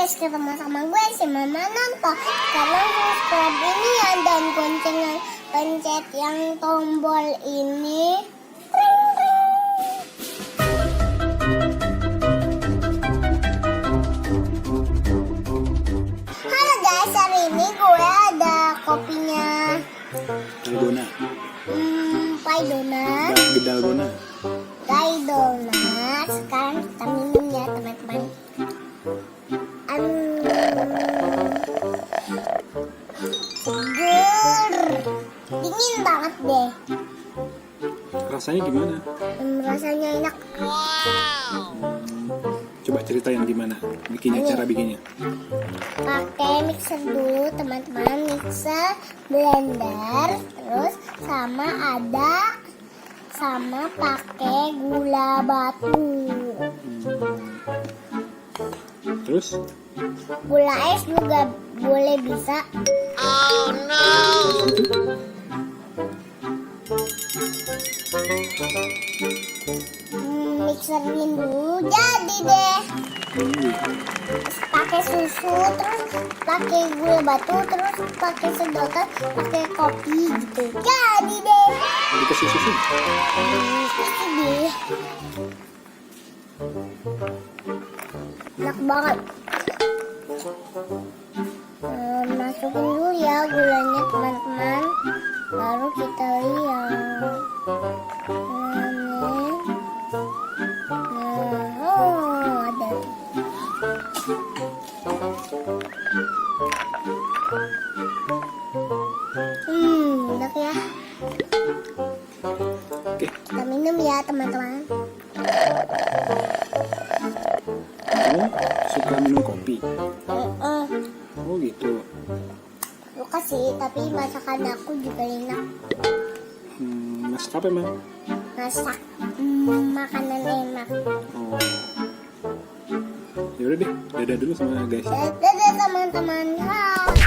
guys, ketemu sama gue si Mama Nonto. Kalian subscribe ini ya dan pencet yang tombol ini. Pring, pring. Halo guys, hari ini gue ada kopinya Dalgona. Paidona. Dalgona. Paidona. Sekarang kita minum ya teman-teman. Seger, dingin banget deh. Rasanya gimana? Rasanya enak. Coba ceritain gimana bikinnya, cara bikinnya. Pakai mixer dulu teman-teman, mixer, blender, terus sama pakai gula batu. Terus? Gula es juga boleh bisa. Oh no. Mixerin dulu jadi deh. Pakai susu, terus pakai gula batu, terus pakai sedotan, pakai kopi gitu. Jadi deh. Dikasih susu? Susu deh. Enak banget. Masukin dulu ya gulanya teman-teman. Baru kita lihat. Ada. Enak ya. Oke. Kita minum ya teman-teman. Kamu suka minum kopi? Oh gitu. Suka sih, tapi masakan aku juga enak. Masak apa emang? Masak makanan enak. Oh. Ya udah deh, dadah dulu sama guys. Dadah teman-teman. Hai.